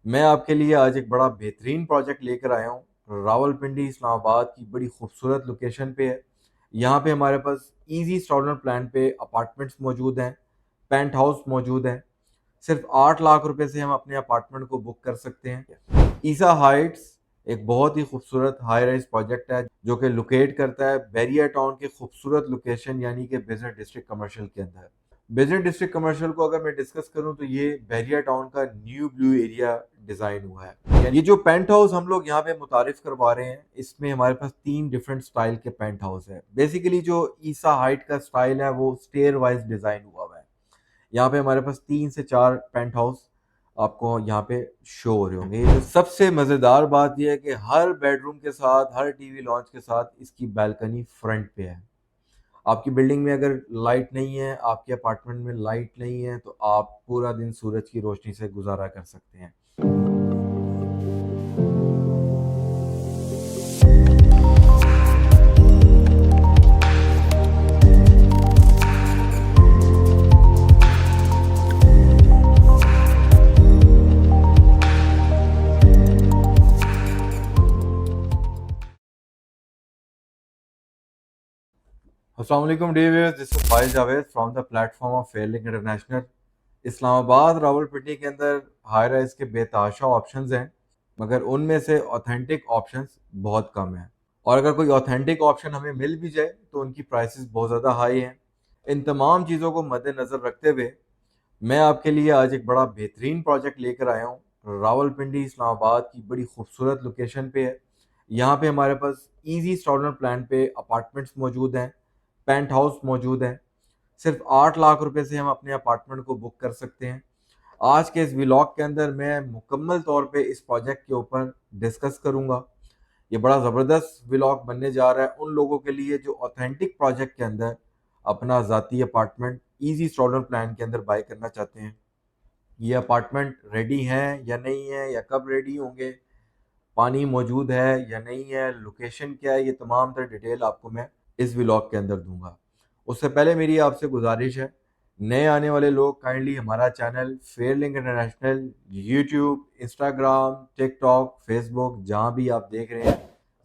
मैं आपके लिए आज एक बड़ा बेहतरीन प्रोजेक्ट लेकर आया हूँ। रावलपिंडी इस्लामाबाद की बड़ी खूबसूरत लोकेशन पे है। यहाँ पे हमारे पास इजी इंस्टॉलमेंट प्लान पे अपार्टमेंट्स मौजूद हैं, पेंट हाउस मौजूद हैं। सिर्फ 8 लाख रुपए से हम अपने अपार्टमेंट को बुक कर सकते हैं। ईसा हाइट्स एक बहुत ही खूबसूरत हाई राइज प्रोजेक्ट है जो कि लोकेट करता है बैरिया टाउन के खूबसूरत लोकेशन यानी कि बिजनेस डिस्ट्रिक्ट कमर्शियल के अंदर। बिजनेस डिस्ट्रिक्ट कमर्शियल को अगर मैं डिस्कस करूं तो ये बैरिया टाउन का न्यू ब्लू एरिया डिजाइन हुआ है। ये जो पेंट हाउस हम लोग यहाँ पे मुतारिफ करवा रहे हैं, इसमें हमारे पास 3 डिफरेंट स्टाइल के पेंट हाउस है। बेसिकली जो ईसा हाइट का स्टाइल है वो स्टेयर वाइज डिजाइन हुआ है। यहाँ पे हमारे पास 3 से 4 पेंट हाउस आपको यहाँ पे शो हो रहे होंगे। ये जो सबसे मजेदार बात यह है कि हर बेडरूम के साथ, हर टीवी लॉन्च के साथ इसकी बालकनी फ्रंट पे है। आपकी बिल्डिंग में अगर लाइट नहीं है, आपके अपार्टमेंट में लाइट नहीं है, तो आप पूरा दिन सूरज की रोशनी से गुजारा कर सकते हैं। अस्सलाम वालेकुम dear viewers, this is Faiz Javed from the platform of Fairlink International. Islamabad Rawalpindi के अंदर हाई राइज के बेतहाशा ऑप्शंस हैं, मगर उनमें से ऑथेंटिक ऑप्शंस बहुत कम हैं। और अगर कोई ऑथेंटिक ऑप्शन हमें मिल भी जाए तो उनकी प्राइसेस बहुत ज़्यादा हाई हैं। इन तमाम चीज़ों को मद्देनज़र रखते हुए मैं आपके लिए आज एक बड़ा बेहतरीन प्रोजेक्ट लेकर आया हूँ। रावलपिंडी इस्लामाबाद की बड़ी खूबसूरत लोकेशन पे है। यहाँ पे हमारे पास इजी इंस्टॉलमेंट प्लान पे अपार्टमेंट्स मौजूद हैं, पेंट हाउस मौजूद हैं। सिर्फ 8 लाख रुपए से हम अपने अपार्टमेंट को बुक कर सकते हैं। आज के इस व्लॉग के अंदर मैं मुकम्मल तौर पे इस प्रोजेक्ट के ऊपर डिस्कस करूंगा। ये बड़ा ज़बरदस्त व्लॉग बनने जा रहा है उन लोगों के लिए जो ऑथेंटिक प्रोजेक्ट के अंदर अपना ज़ाती अपार्टमेंट इजी इंस्टॉलमेंट प्लान के अंदर बाय करना चाहते हैं। ये अपार्टमेंट रेडी हैं या नहीं है, या कब रेडी होंगे, पानी मौजूद है या नहीं है, लोकेशन क्या है, ये तमाम तर डिटेल आपको मैं इस व्लॉग के अंदर दूंगा। उससे पहले मेरी आपसे गुजारिश है, नए आने वाले लोग काइंडली हमारा channel Fairlink International YouTube, Instagram, TikTok, Facebook जहाँ भी आप देख रहे हैं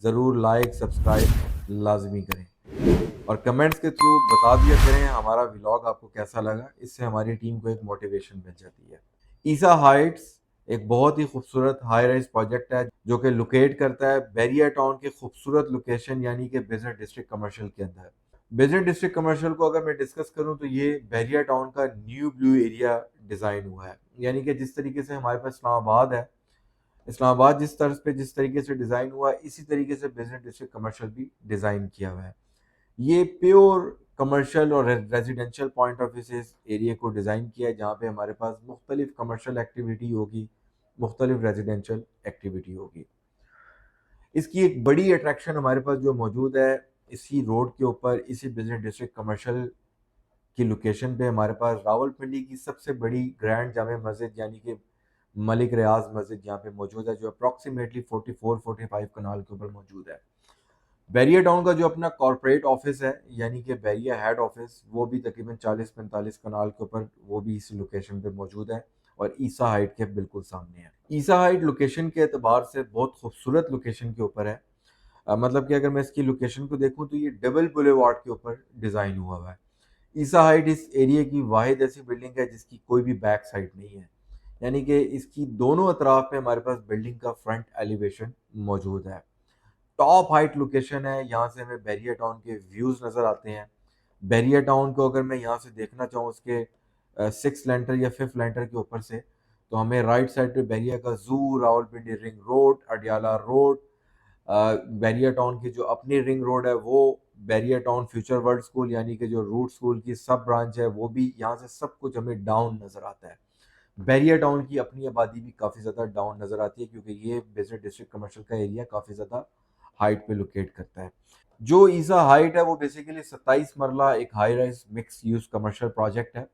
ज़रूर लाइक सब्सक्राइब लाजमी करें और कमेंट्स के थ्रू बता दिया करें हमारा व्लॉग आपको कैसा लगा। इससे हमारी टीम को एक मोटिवेशन मिल जाती है। ईसा हाइट्स एक बहुत ही खूबसूरत हाई राइज प्रोजेक्ट है जो कि लोकेट करता है बैरिया टाउन के खूबसूरत लोकेशन यानी कि बिजनेस डिस्ट्रिक्ट कमर्शियल के अंदर। बिजनेस डिस्ट्रिक्ट कमर्शियल को अगर मैं डिस्कस करूं तो ये बैरिया टाउन का न्यू ब्लू एरिया डिजाइन हुआ है। यानी कि जिस तरीके से हमारे पास इस्लामाबाद है, इस्लामाबाद जिस तर्ज पे जिस तरीके से डिजाइन हुआ है, इसी तरीके से बिजनेस डिस्ट्रिक्ट कमर्शियल भी डिजाइन किया हुआ है। ये प्योर कमर्शियल और रेजिडेंशियल पॉइंट ऑफ व्यू से इस एरिया को डिज़ाइन किया है, जहाँ पे हमारे पास मुख्तलिफ कमर्शियल एक्टिविटी होगी, मुख्तलिफ रेजिडेंशियल एक्टिविटी होगी। इसकी एक बड़ी अट्रैक्शन हमारे पास जो मौजूद है, इसी रोड के ऊपर, इसी बिजनेस डिस्ट्रिक्ट कमर्शियल की लोकेशन पे हमारे पास रावलपिंडी की सबसे बड़ी ग्रैंड जामे मस्जिद यानी कि मलिक रियाज मस्जिद यहाँ पे मौजूद है, जो अप्रॉक्सीमेटली 44-45 कनाल के ऊपर मौजूद है। बैरिया टाउन का जो अपना कॉरपोरेट ऑफिस है यानी कि बैरिया हेड ऑफिस, वो भी तकरीबन 40-45 कनाल के ऊपर वो भी इस लोकेशन पे मौजूद है और ईसा हाइट के बिल्कुल सामने है। ईसा हाइट लोकेशन के एतबार से बहुत खूबसूरत लोकेशन के ऊपर है। मतलब कि अगर मैं इसकी लोकेशन को देखूं तो ये डबल बुलेवार्ड के ऊपर डिज़ाइन हुआ है। ईसा हाइट इस एरिया की वाहिद ऐसी बिल्डिंग है जिसकी कोई भी बैक साइड नहीं है, यानी कि इसकी दोनों अतराफ में हमारे पास बिल्डिंग का फ्रंट एलिवेशन मौजूद है। टॉप हाइट लोकेशन है, यहाँ से हमें बैरिया टाउन के व्यूज नजर आते हैं। बैरिया टाउन को अगर मैं यहाँ से देखना चाहूँ उसके 6 लेंटर या 5 लेंटर के ऊपर से, तो हमें राइट साइड पे बैरिया का zoo, Rawalpindi ring road, Adiala road, Bahria town की जो अपनी रिंग रोड है वो, Bahria town future world school यानी कि जो रूट स्कूल की सब ब्रांच है वो भी, यहाँ से सब कुछ हमें डाउन नजर आता है। बैरिया टाउन की अपनी आबादी भी काफ़ी ज़्यादा डाउन नज़र आती है क्योंकि ये बिजनेस डिस्ट्रिक्ट कमर्शियल का एरिया काफ़ी ज़्यादा हाइट पे लोकेट करता है। जो ईसा हाइट है वो बेसिकली 27 मरला एक high rise mix use commercial project है,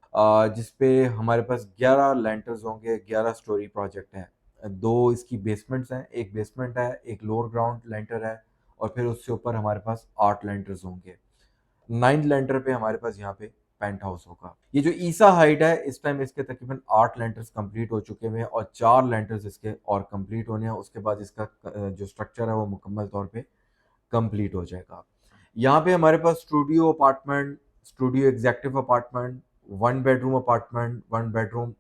जिसपे हमारे पास 11 लेंटर्स होंगे, 11 स्टोरी प्रोजेक्ट है। दो इसकी बेसमेंट्स हैं, एक बेसमेंट है, एक लोअर ग्राउंड लेंटर है और फिर उससे ऊपर हमारे पास 8 लेंटर्स होंगे। 9th लेंटर पे हमारे पास यहाँ पे पेंट हाउस होगा। ये जो ईसा हाइट है, इस टाइम इसके तकरीबन 8 लेंटर्स कंप्लीट हो चुके हैं और 4 लेंटर्स इसके और कंप्लीट होने हैं। उसके बाद इसका जो स्ट्रक्चर है वो मुकम्मल तौर पे कंप्लीट हो जाएगा। यहाँ पे हमारे पास studio apartment, studio executive apartment, 1 bedroom apartment, 1 bedroom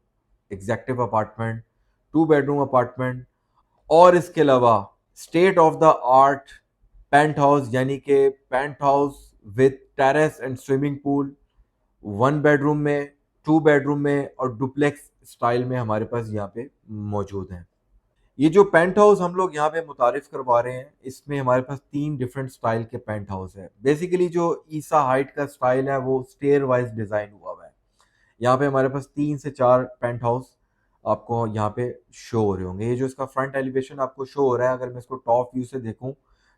executive apartment, 2 bedroom apartment और इसके अलावा state of the art penthouse, यानी कि penthouse with terrace and swimming pool, 1 bedroom में, 2 बेडरूम में और डुप्लेक्स स्टाइल में हमारे पास यहाँ पे मौजूद हैं। ये जो पेंट हाउस हम लोग यहाँ पे मुतारिफ करवा रहे हैं, इसमें हमारे पास 3 डिफरेंट स्टाइल के पेंट हाउस है। बेसिकली जो ईसा हाइट का स्टाइल है वो स्टेयर वाइज डिजाइन हुआ हुआ है। यहाँ पे हमारे पास 3 से 4 पेंट हाउस आपको यहाँ पे शो हो रहे होंगे। ये जो इसका फ्रंट एलिवेशन आपको शो हो रहा है, अगर मैं इसको टॉप व्यू से देखूं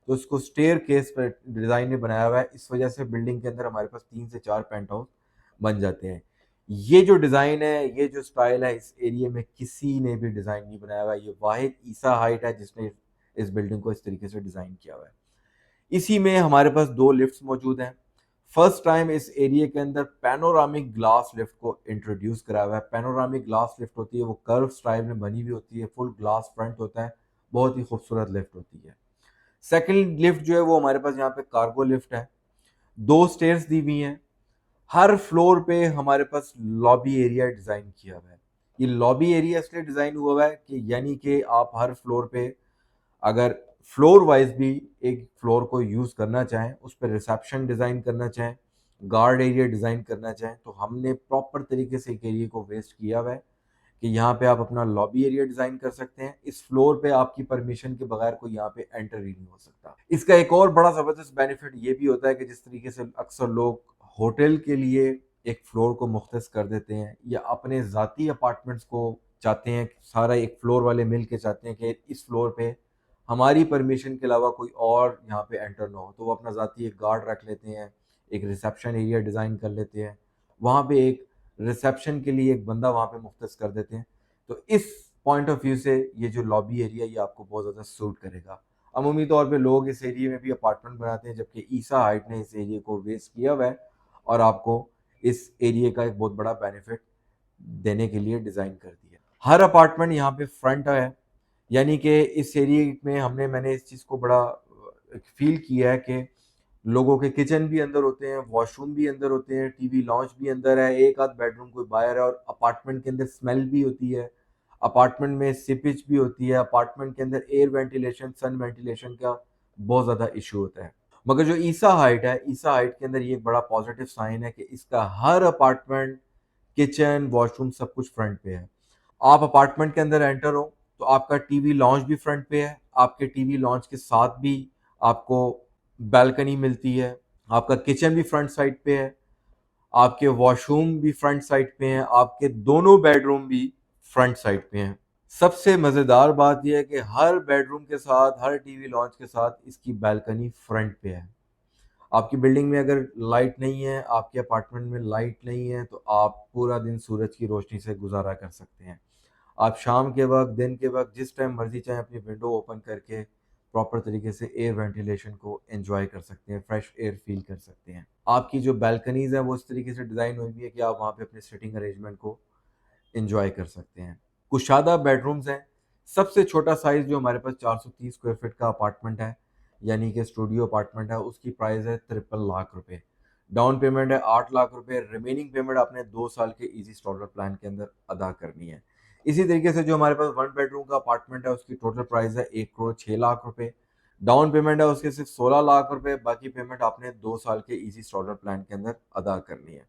तो इसको स्टेयर केस पर डिजाइन में बनाया हुआ है। इस वजह से बिल्डिंग के अंदर हमारे पास 3 से 4 पेंट हाउस बन जाते हैं। ये जो डिजाइन है, ये जो स्टाइल है, इस एरिया में किसी ने भी डिजाइन नहीं बनाया हुआ है। ये वाहिद ईसा हाइट है जिसने इस बिल्डिंग को इस तरीके से डिजाइन किया हुआ है। इसी में हमारे पास 2 लिफ्ट्स मौजूद हैं। फर्स्ट टाइम इस एरिया के अंदर पैनोरामिक ग्लास लिफ्ट को इंट्रोड्यूस करा हुआ है। पैनोरामिक ग्लास लिफ्ट होती है, वो कर्व स्टाइल में बनी हुई होती है, फुल ग्लास फ्रंट होता है, बहुत ही खूबसूरत लिफ्ट होती है। सेकंड लिफ्ट जो है वो हमारे पास यहाँ पे कार्गो लिफ्ट है। 2 स्टेयर्स दी हुई हैं। हर फ्लोर पे हमारे पास लॉबी एरिया डिजाइन किया हुआ है। ये लॉबी एरिया इसलिए डिजाइन हुआ हुआ है कि यानी कि आप हर फ्लोर पे अगर फ्लोर वाइज भी एक फ्लोर को यूज करना चाहें, उस पर रिसेप्शन डिजाइन करना चाहें, गार्ड एरिया डिजाइन करना चाहें, तो हमने प्रॉपर तरीके से एक एरिया को वेस्ट किया हुआ है कि यहाँ पे आप अपना लॉबी एरिया डिजाइन कर सकते हैं। इस फ्लोर पे आपकी परमिशन के बगैर कोई यहाँ पे एंटर ही नहीं हो सकता। इसका एक और बड़ा जबरदस्त बेनिफिट ये भी होता है कि जिस तरीके से अक्सर लोग होटल के लिए एक फ्लोर को मुख्तस कर देते हैं या अपने ज़ाती अपार्टमेंट्स को चाहते हैं, सारा एक फ्लोर वाले मिल के चाहते हैं कि इस फ्लोर पे हमारी परमिशन के अलावा कोई और यहाँ पे एंटर ना हो, तो वो अपना ज़ाती एक गार्ड रख लेते हैं, एक रिसेप्शन एरिया डिज़ाइन कर लेते हैं, वहाँ पे एक रिसेप्शन के लिए एक बंदा वहाँ पे मुख्तस कर देते हैं। तो इस पॉइंट ऑफ व्यू से ये जो लॉबी एरिया ये आपको बहुत ज़्यादा सूट करेगा। अमूमी तौर पे लोग इस एरिया में भी अपार्टमेंट बनाते हैं, जबकि ईसा हाइट ने इस एरिया को वेस्ट किया हुआ है और आपको इस एरिया का एक बहुत बड़ा बेनिफिट देने के लिए डिज़ाइन कर दिया। हर अपार्टमेंट यहाँ पे फ्रंट है, यानी कि इस एरिया में मैंने इस चीज़ को बड़ा फील किया है कि लोगों के किचन भी अंदर होते हैं, वॉशरूम भी अंदर होते हैं, टीवी लॉन्च भी अंदर है, एक आध बेडरूम कोई बाहर है और अपार्टमेंट के अंदर स्मेल भी होती है, अपार्टमेंट में सीपेज भी होती है, अपार्टमेंट के अंदर एयर वेंटिलेशन, सन वेंटिलेशन का बहुत ज़्यादा इशू होता है। मगर जो ईसा हाइट है, ईसा हाइट के अंदर ये एक बड़ा पॉजिटिव साइन है कि इसका हर अपार्टमेंट, किचन, वॉशरूम सब कुछ फ्रंट पे है। आप अपार्टमेंट के अंदर एंटर हो तो आपका टीवी लॉन्च भी फ्रंट पे है, आपके टीवी लॉन्च के साथ भी आपको बैल्कनी मिलती है, आपका किचन भी फ्रंट साइड पे है, आपके वॉशरूम भी फ्रंट साइड पे हैं, आपके दोनों बेडरूम भी फ्रंट साइड पे हैं। सबसे मज़ेदार बात यह है कि हर बेडरूम के साथ, हर टीवी लॉन्च के साथ इसकी बैल्कनी फ्रंट पे है। आपकी बिल्डिंग में अगर लाइट नहीं है, आपके अपार्टमेंट में लाइट नहीं है, तो आप पूरा दिन सूरज की रोशनी से गुजारा कर सकते हैं। आप शाम के वक्त, दिन के वक्त, जिस टाइम मर्जी चाहे अपनी विंडो ओपन करके प्रॉपर तरीके से एयर वेंटिलेशन को एंजॉय कर सकते हैं, फ्रेश एयर फील कर सकते हैं। आपकी जो बैल्कनीज है वो इस तरीके से डिज़ाइन हुई हुई है कि आप वहाँ पे अपने सिटिंग अरेंजमेंट को एंजॉय कर सकते हैं। कुशादा बेडरूम्स हैं। सबसे छोटा साइज जो हमारे पास 430 स्क्वायर फीट का अपार्टमेंट है, यानी कि स्टूडियो अपार्टमेंट है, उसकी प्राइस है 53 लाख रुपए। डाउन पेमेंट है 8 लाख रुपए। रिमेनिंग पेमेंट आपने 2 साल के इजी इंस्टॉलमेंट प्लान के अंदर अदा करनी है। इसी तरीके से जो हमारे पास 1 बेडरूम का अपार्टमेंट है उसकी टोटल प्राइस है 1 करोड़ 6 लाख रुपए। डाउन पेमेंट है उसके सिर्फ 16 लाख रुपए, बाकी पेमेंट आपने 2 साल के इजी इंस्टॉलमेंट प्लान के अंदर अदा करनी है।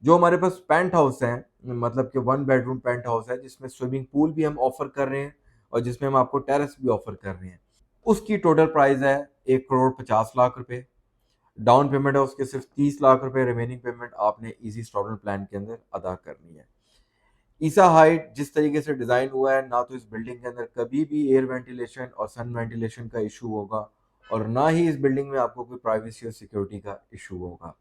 जो हमारे पास पेंट हाउस है, मतलब कि 1 बेडरूम पेंट हाउस है जिसमें स्विमिंग पूल भी हम ऑफर कर रहे हैं और जिसमें हम आपको टेरेस भी ऑफर कर रहे हैं, उसकी टोटल प्राइस है 1 करोड़ 50 लाख रुपए। डाउन पेमेंट है उसके सिर्फ 30 लाख रुपए। रिमेनिंग पेमेंट आपने इजी इंस्टॉलमेंट प्लान के अंदर अदा करनी है। ईसा हाइट जिस तरीके से डिजाइन हुआ है, ना तो इस बिल्डिंग के अंदर कभी भी एयर वेंटिलेशन और सन वेंटिलेशन का इशू होगा और ना ही इस बिल्डिंग में आपको कोई प्राइवेसी और सिक्योरिटी का इशू होगा।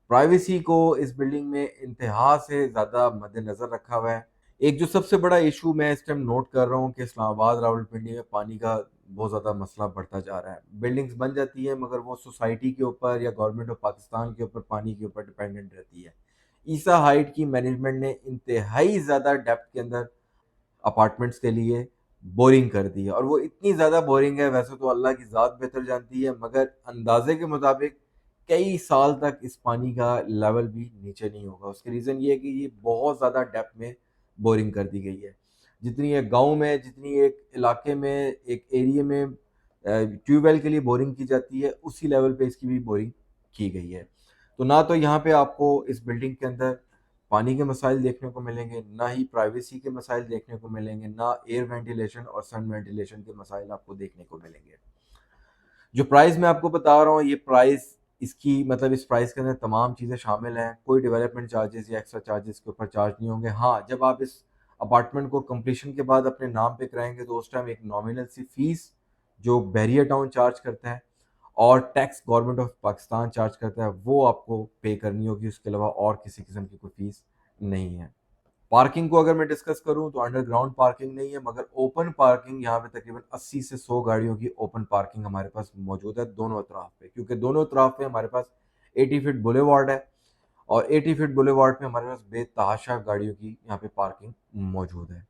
प्राइवेसी को इस बिल्डिंग में इंतहा से ज़्यादा मद्देनज़र रखा हुआ है। एक जो सबसे बड़ा इशू मैं इस टाइम नोट कर रहा हूँ कि इस्लामाबाद रावलपिंडी में पानी का बहुत ज़्यादा मसला बढ़ता जा रहा है। बिल्डिंग्स बन जाती है मगर वो सोसाइटी के ऊपर या गवर्नमेंट ऑफ पाकिस्तान के ऊपर पानी के ऊपर डिपेंडेंट रहती है। ईसा हाइट की मैनेजमेंट ने इंतहाई ज़्यादा डेप्थ के अंदर अपार्टमेंट्स के लिए बोरिंग कर दी है, और वो इतनी ज़्यादा बोरिंग है, वैसे तो अल्लाह की ज़ात बेहतर जानती है, मगर अंदाजे के मुताबिक कई साल तक इस पानी का लेवल भी नीचे नहीं होगा। उसके रीज़न ये है कि ये बहुत ज़्यादा डेप्थ में बोरिंग कर दी गई है। जितनी एक गांव में, जितनी एक इलाके में, एक एरिया में ट्यूबवेल के लिए बोरिंग की जाती है, उसी लेवल पे इसकी भी बोरिंग की गई है। तो ना तो यहाँ पे आपको इस बिल्डिंग के अंदर पानी के मसाइल देखने को मिलेंगे, ना ही प्राइवेसी के मसाइल देखने को मिलेंगे, ना एयर वेंटिलेशन और सन वेंटिलेशन के मसाइल आपको देखने को मिलेंगे। जो प्राइस मैं आपको बता रहा हूँ, ये प्राइस इसकी मतलब इस प्राइस के अंदर तमाम चीज़ें शामिल हैं। कोई डेवलपमेंट चार्जेस या एक्स्ट्रा चार्जेस के ऊपर चार्ज नहीं होंगे। हाँ, जब आप इस अपार्टमेंट को कंप्लीशन के बाद अपने नाम पे कराएंगे तो उस टाइम एक नॉमिनल सी फीस जो बैरियर टाउन चार्ज करता है और tax government of Pakistan charge करता है, वो आपको पे करनी होगी। उसके अलावा और किसी किस्म की कोई फीस नहीं है। पार्किंग को अगर मैं डिस्कस करूं तो अंडरग्राउंड पार्किंग नहीं है, मगर ओपन पार्किंग यहाँ पे तकरीबन 80 से 100 गाड़ियों की ओपन पार्किंग हमारे पास मौजूद है दोनों तरफ पे, क्योंकि दोनों तरफ पे हमारे पास 80 फीट बुलेवार्ड है, और 80 फीट बुलेवार्ड पे हमारे पास बेतहाशा गाड़ियों की यहाँ पे पार्किंग मौजूद है।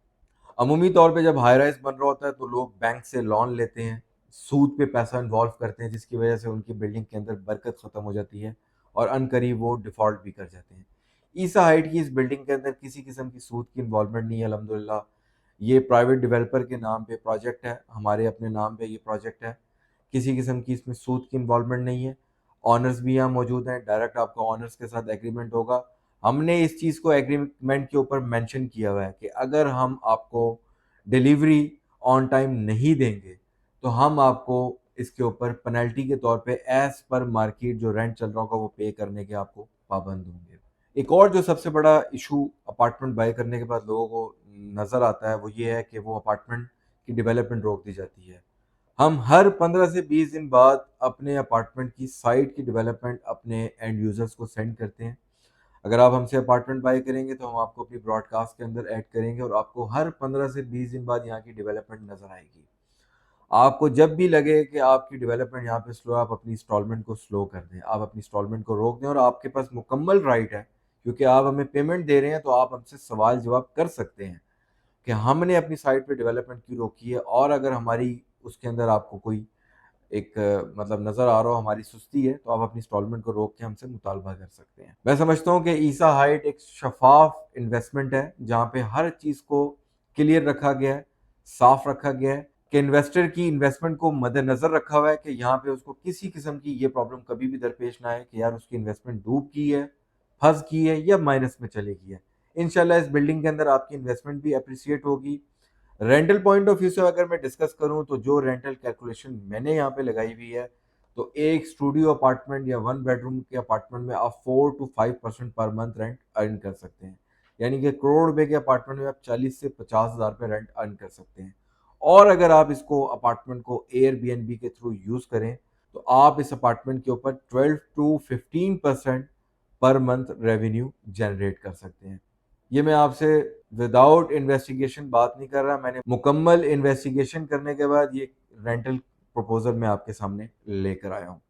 अमूमी तौर पे जब हाई राइज बन रहा होता है तो लोग बैंक से लोन लेते हैं, सूद पे पैसा इन्वॉल्व करते हैं, जिसकी वजह से उनकी बिल्डिंग के अंदर बरकत ख़त्म हो जाती है और अनकरीब वो डिफ़ॉल्ट भी कर जाते हैं। ईसा हाइट की इस बिल्डिंग के अंदर किसी किस्म की सूद की इन्वॉल्वमेंट नहीं है अल्हम्दुलिल्लाह। ये प्राइवेट डेवलपर के नाम पे प्रोजेक्ट है, हमारे अपने नाम पे ये प्रोजेक्ट है। किसी किस्म की इसमें सूद की इन्वॉल्वमेंट नहीं है। ऑनर्स भी यहाँ मौजूद हैं, डायरेक्ट आपका ऑनर्स के साथ एग्रीमेंट होगा। हमने इस चीज़ को एग्रीमेंट के ऊपर मेंशन किया हुआ है कि अगर हम आपको डिलीवरी ऑन टाइम नहीं देंगे तो हम आपको इसके ऊपर पेनल्टी के तौर पे एज पर मार्केट जो रेंट चल रहा होगा वो पे करने के आपको पाबंद होंगे। एक और जो सबसे बड़ा इशू अपार्टमेंट बाय करने के बाद लोगों को नज़र आता है वो ये है कि वो अपार्टमेंट की डेवलपमेंट रोक दी जाती है। हम हर 15 से 20 दिन बाद अपने अपार्टमेंट की साइट की डेवलपमेंट अपने एंड यूजर्स को सेंड करते हैं। अगर आप हमसे अपार्टमेंट बाय करेंगे तो हम आपको अपनी ब्रॉडकास्ट के अंदर ऐड करेंगे और आपको हर 15 से 20 दिन बाद यहाँ की डेवलपमेंट नजर आएगी। आपको जब भी लगे कि आपकी डेवलपमेंट यहाँ पे स्लो, आप अपनी इंस्टॉलमेंट को स्लो कर दें, आप अपनी इंस्टॉलमेंट को रोक दें, और आपके पास मुकम्मल राइट है, क्योंकि आप हमें पेमेंट दे रहे हैं तो आप हमसे सवाल जवाब कर सकते हैं कि हमने अपनी साइट पे डेवलपमेंट क्यों रोकी है, और अगर हमारी उसके अंदर आपको कोई एक मतलब नज़र आ रहा हो हमारी सुस्ती है, तो आप अपनी इंस्टॉलमेंट को रोक के हमसे मुतालबा कर सकते हैं। मैं समझता हूँ कि ईसा हाइट एक शफाफ इन्वेस्टमेंट है जहाँ पे हर चीज़ को क्लियर रखा गया है, साफ रखा गया है, कि इन्वेस्टर की इन्वेस्टमेंट को मद्देनजर रखा हुआ है कि यहाँ पे उसको किसी किस्म की ये प्रॉब्लम कभी भी दरपेश ना आए कि यार उसकी इन्वेस्टमेंट डूब की है, फंस की है या माइनस में चली गई है। इंशाल्लाह इस बिल्डिंग के अंदर आपकी इन्वेस्टमेंट भी अप्रिसिएट होगी। रेंटल पॉइंट ऑफ व्यू से अगर मैं डिस्कस करूं तो जो रेंटल कैलकुलेशन मैंने यहाँ पे लगाई हुई है, तो एक स्टूडियो अपार्टमेंट या 1 बेडरूम के अपार्टमेंट में आप 4 to 5% per month rent earn कर सकते हैं। यानी कि करोड़ रुपए के अपार्टमेंट में आप 40 से 50 हज़ार रुपये रेंट अर्न कर सकते हैं। और अगर आप इसको अपार्टमेंट को एयरबीएनबी के थ्रू यूज करें तो आप इस अपार्टमेंट के ऊपर 12 to 15% per month revenue generate कर सकते हैं। ये मैं आपसे विदाउट इन्वेस्टिगेशन बात नहीं कर रहा, मैंने मुकम्मल इन्वेस्टिगेशन करने के बाद ये रेंटल प्रपोजल मैं आपके सामने लेकर आया हूँ।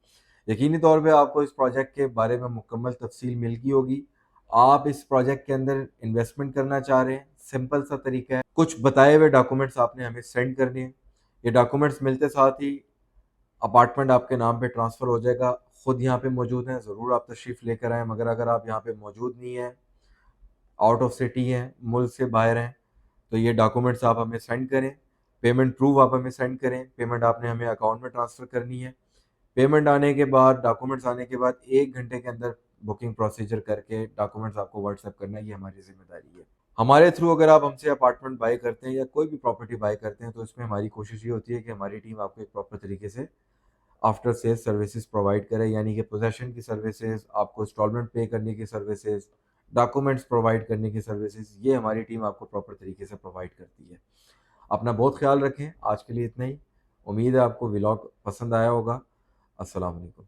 यकीनी तौर पे आपको इस प्रोजेक्ट के बारे में मुकम्मल तफसील मिल गई होगी। आप इस प्रोजेक्ट के अंदर इन्वेस्टमेंट करना चाह रहे हैं, सिंपल सा तरीका है, कुछ बताए हुए डॉक्यूमेंट्स आपने हमें सेंड करने हैं। ये डॉक्यूमेंट्स मिलते साथ ही अपार्टमेंट आपके नाम पे ट्रांसफ़र हो जाएगा। खुद यहाँ पे मौजूद हैं, ज़रूर आप तशरीफ़ लेकर आएँ, मगर अगर आप यहाँ पे मौजूद नहीं हैं, आउट ऑफ सिटी हैं, मुल्क से बाहर हैं, तो ये डॉक्यूमेंट्स आप हमें सेंड करें। पेमेंट प्रूफ आप हमें सेंड करें। पेमेंट आपने हमें अकाउंट में ट्रांसफ़र करनी है। पेमेंट आने के बाद, डॉक्यूमेंट्स आने के बाद 1 घंटे के अंदर बुकिंग प्रोसीजर करके डॉक्यूमेंट्स आपको व्हाट्सएप करना, ये हमारी जिम्मेदारी है। हमारे थ्रू अगर आप हमसे अपार्टमेंट बाय करते हैं या कोई भी प्रॉपर्टी बाय करते हैं तो इसमें हमारी कोशिश ये होती है कि हमारी टीम आपको एक प्रॉपर तरीके से आफ्टर सेल्स सर्विसेज प्रोवाइड करें, यानी कि पोजेसन की सर्विसेज, आपको इंस्टॉलमेंट पे करने की सर्विसेज, डॉक्यूमेंट्स प्रोवाइड करने की सर्विसेज, ये हमारी टीम आपको प्रॉपर तरीके से प्रोवाइड करती है। अपना बहुत ख्याल रखें। आज के लिए इतना ही। उम्मीद है आपको व्लॉग पसंद आया होगा। अस्सलाम वालेकुम।